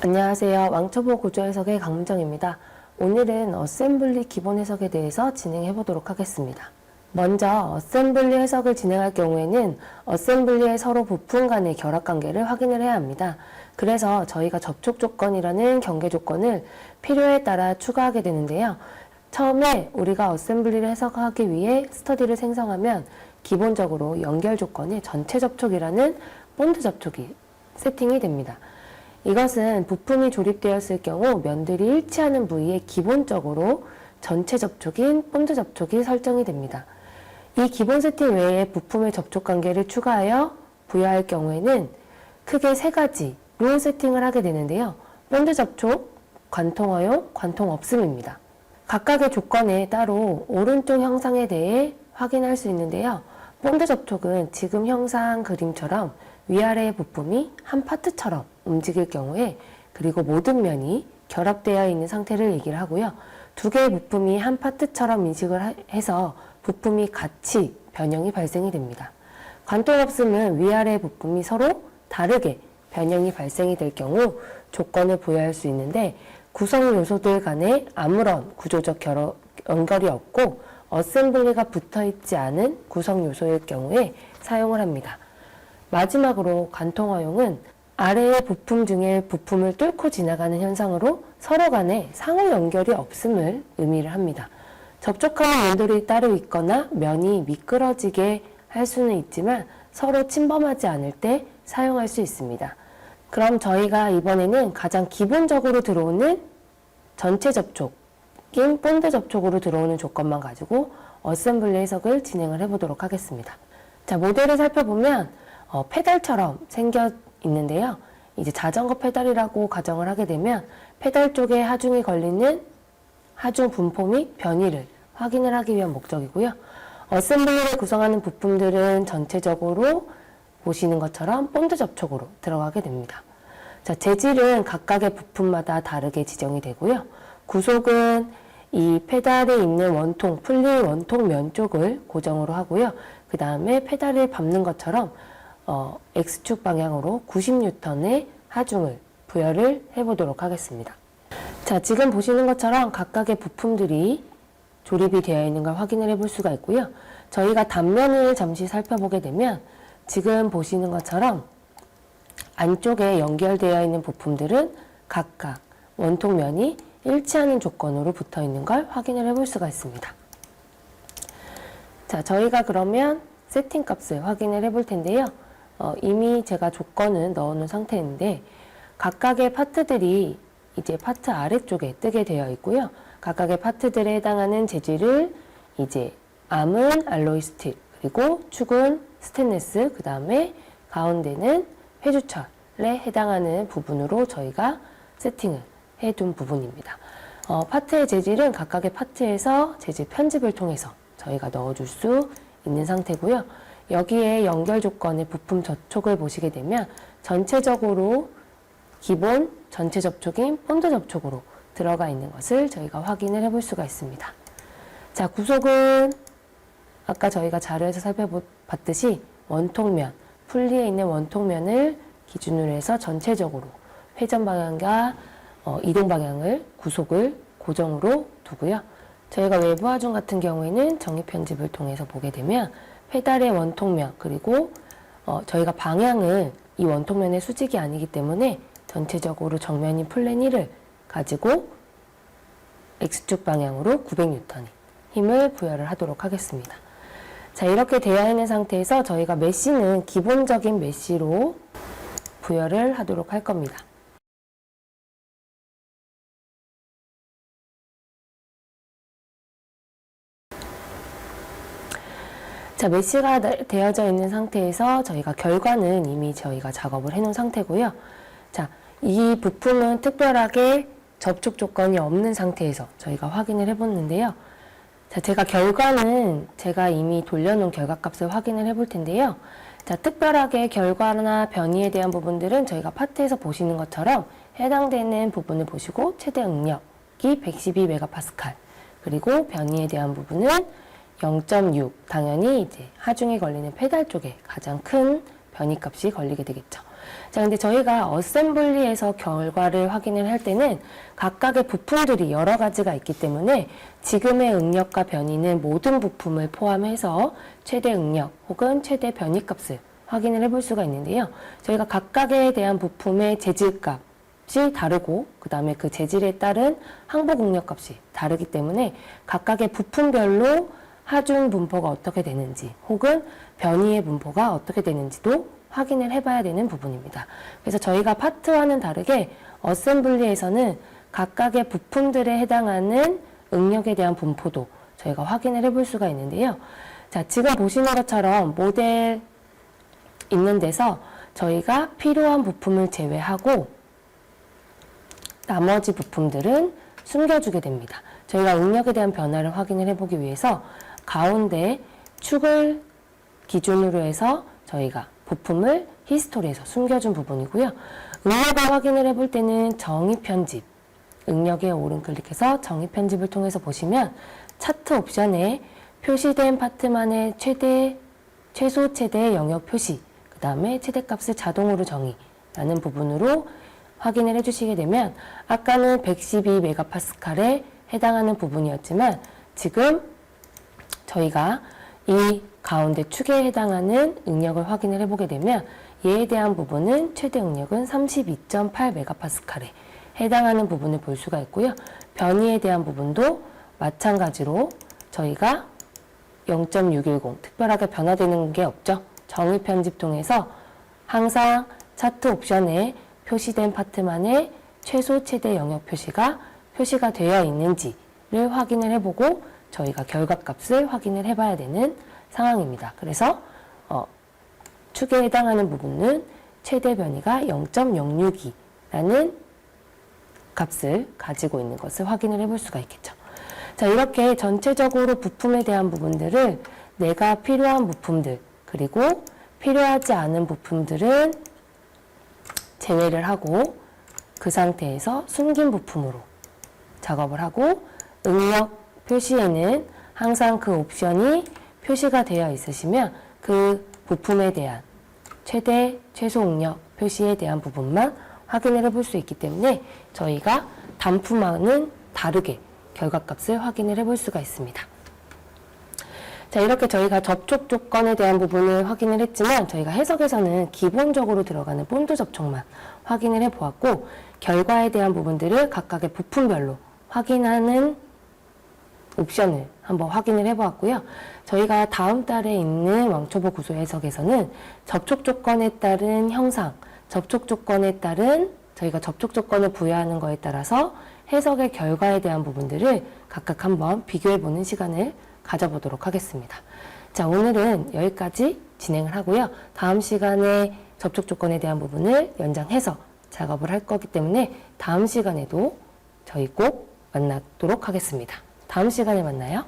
안녕하세요. 왕초보 구조 해석의 강문정입니다. 오늘은 어셈블리 기본 해석에 대해서 진행해 보도록 하겠습니다. 먼저 어셈블리 해석을 진행할 경우에는 어셈블리의 서로 부품 간의 결합 관계를 확인을 해야 합니다. 그래서 저희가 접촉 조건이라는 경계 조건을 필요에 따라 추가하게 되는데요. 처음에 우리가 어셈블리를 해석하기 위해 스터디를 생성하면 기본적으로 연결 조건에 전체 접촉이라는 본드 접촉이 세팅이 됩니다. 이것은 부품이 조립되었을 경우 면들이 일치하는 부위에 기본적으로 전체 접촉인 본드 접촉이 설정이 됩니다. 이 기본 세팅 외에 부품의 접촉 관계를 추가하여 부여할 경우에는 크게 세 가지로 세팅을 하게 되는데요. 본드 접촉, 관통 허용, 관통 없음입니다. 각각의 조건에 따로 오른쪽 형상에 대해 확인할 수 있는데요. 본드 접촉은 지금 형상 그림처럼 위아래의 부품이 한 파트처럼 움직일 경우에, 그리고 모든 면이 결합되어 있는 상태를 얘기를 하고요. 두 개의 부품이 한 파트처럼 인식을 해서 부품이 같이 변형이 발생이 됩니다. 관통 없음은 위아래의 부품이 서로 다르게 변형이 발생이 될 경우 조건을 부여할 수 있는데, 구성 요소들 간에 아무런 구조적 연결이 없고 어셈블리가 붙어있지 않은 구성 요소일 경우에 사용을 합니다. 마지막으로 관통 허용은 아래의 부품 중에 부품을 뚫고 지나가는 현상으로 서로 간에 상호 연결이 없음을 의미를 합니다. 접촉하는 면들이 따로 있거나 면이 미끄러지게 할 수는 있지만 서로 침범하지 않을 때 사용할 수 있습니다. 그럼 저희가 이번에는 가장 기본적으로 들어오는 전체 접촉인 본드 접촉으로 들어오는 조건만 가지고 어셈블리 해석을 진행을 해보도록 하겠습니다. 자, 모델을 살펴보면 페달처럼 생겨 있는데요. 이제 자전거 페달이라고 가정을 하게 되면 페달 쪽에 하중이 걸리는 하중 분포 및 변이를 확인을 하기 위한 목적이고요. 어셈블리를 구성하는 부품들은 전체적으로 보시는 것처럼 본드 접촉으로 들어가게 됩니다. 자, 재질은 각각의 부품마다 다르게 지정이 되고요. 구속은 이 페달에 있는 원통, 풀린 원통 면 쪽을 고정으로 하고요. 그 다음에 페달을 밟는 것처럼 X축 방향으로 90N의 하중을 부여를 해보도록 하겠습니다. 자, 지금 보시는 것처럼 각각의 부품들이 조립이 되어 있는 걸 확인을 해볼 수가 있고요. 저희가 단면을 잠시 살펴보게 되면 지금 보시는 것처럼 안쪽에 연결되어 있는 부품들은 각각 원통면이 일치하는 조건으로 붙어 있는 걸 확인을 해볼 수가 있습니다. 자, 저희가 그러면 세팅 값을 확인을 해볼 텐데요. 이미 제가 조건은 넣어놓은 상태인데 각각의 파트들이 이제 파트 아래쪽에 뜨게 되어 있고요. 각각의 파트들에 해당하는 재질을 이제 암은 알로이 스틸, 그리고 축은 스테인리스, 그 다음에 가운데는 회주철에 해당하는 부분으로 저희가 세팅을 해둔 부분입니다. 파트의 재질은 각각의 파트에서 재질 편집을 통해서 저희가 넣어줄 수 있는 상태고요. 여기에 연결 조건의 부품 접촉을 보시게 되면 전체적으로 기본 전체 접촉인 본드 접촉으로 들어가 있는 것을 저희가 확인을 해볼 수가 있습니다. 자, 구속은 아까 저희가 자료에서 살펴봤듯이 원통면, 풀리에 있는 원통면을 기준으로 해서 전체적으로 회전 방향과 이동 방향을 구속을 고정으로 두고요. 저희가 외부 하중 같은 경우에는 정의 편집을 통해서 보게 되면 페달의 원통면, 그리고 저희가 방향은 이 원통면의 수직이 아니기 때문에 전체적으로 정면인 플랜 1을 가지고 X축 방향으로 900N의 힘을 부여를 하도록 하겠습니다. 자, 이렇게 되어 있는 상태에서 저희가 메쉬는 기본적인 메쉬로 부여를 하도록 할 겁니다. 자, 메쉬가 되어져 있는 상태에서 저희가 결과는 이미 저희가 작업을 해놓은 상태고요. 자, 이 부품은 특별하게 접촉 조건이 없는 상태에서 저희가 확인을 해봤는데요. 자, 결과는 제가 이미 돌려놓은 결과값을 확인을 해볼 텐데요. 자, 특별하게 결과나 변이에 대한 부분들은 저희가 파트에서 보시는 것처럼 해당되는 부분을 보시고 최대 응력이 112MPa, 그리고 변이에 대한 부분은 0.6. 당연히 이제 하중에 걸리는 페달 쪽에 가장 큰 변이값이 걸리게 되겠죠. 자, 근데 저희가 어셈블리에서 결과를 확인을 할 때는 각각의 부품들이 여러 가지가 있기 때문에 지금의 응력과 변이는 모든 부품을 포함해서 최대 응력 혹은 최대 변이값을 확인을 해볼 수가 있는데요. 저희가 각각에 대한 부품의 재질값이 다르고 그 다음에 그 재질에 따른 항복 응력값이 다르기 때문에 각각의 부품별로 하중 분포가 어떻게 되는지 혹은 변이의 분포가 어떻게 되는지도 확인을 해봐야 되는 부분입니다. 그래서 저희가 파트와는 다르게 어셈블리에서는 각각의 부품들에 해당하는 응력에 대한 분포도 저희가 확인을 해볼 수가 있는데요. 자, 지금 보시는 것처럼 모델 있는 데서 저희가 필요한 부품을 제외하고 나머지 부품들은 숨겨주게 됩니다. 저희가 응력에 대한 변화를 확인을 해보기 위해서 가운데 축을 기준으로 해서 저희가 부품을 히스토리에서 숨겨준 부분이고요. 응력을 확인을 해볼 때는 정의 편집, 응력에 오른 클릭해서 정의 편집을 통해서 보시면 차트 옵션에 표시된 파트만의 최소 최대 영역 표시, 그 다음에 최대값을 자동으로 정의라는 부분으로 확인을 해주시게 되면 아까는 112메가파스칼에 해당하는 부분이었지만 지금 저희가 이 가운데 축에 해당하는 응력을 확인을 해보게 되면 이에 대한 부분은 최대 응력은 32.8메가파스칼에 해당하는 부분을 볼 수가 있고요. 변이에 대한 부분도 마찬가지로 저희가 0.610 특별하게 변화되는 게 없죠. 정의 편집 통해서 항상 차트 옵션에 표시된 파트만의 최소 최대 영역 표시가 되어 있는지를 확인을 해보고 저희가 결과값을 확인을 해봐야 되는 상황입니다. 그래서 축에 해당하는 부분은 최대 변이가 0.062라는 값을 가지고 있는 것을 확인을 해볼 수가 있겠죠. 자, 이렇게 전체적으로 부품에 대한 부분들을 내가 필요한 부품들 그리고 필요하지 않은 부품들은 제외를 하고 그 상태에서 숨긴 부품으로 작업을 하고 응력 표시에는 항상 그 옵션이 표시가 되어 있으시면 그 부품에 대한 최소 응력 표시에 대한 부분만 확인을 해볼 수 있기 때문에 저희가 단품와는 다르게 결과값을 확인을 해볼 수가 있습니다. 자, 이렇게 저희가 접촉 조건에 대한 부분을 확인을 했지만 저희가 해석에서는 기본적으로 들어가는 본드 접촉만 확인을 해보았고 결과에 대한 부분들을 각각의 부품별로 확인하는 옵션을 한번 확인을 해보았고요. 저희가 다음 달에 있는 왕초보 구조 해석에서는 접촉 조건에 따른 형상, 접촉 조건에 따른 저희가 접촉 조건을 부여하는 거에 따라서 해석의 결과에 대한 부분들을 각각 한번 비교해보는 시간을 가져보도록 하겠습니다. 자, 오늘은 여기까지 진행을 하고요. 다음 시간에 접촉 조건에 대한 부분을 연장해서 작업을 할 거기 때문에 다음 시간에도 저희 꼭 만나도록 하겠습니다. 다음 시간에 만나요.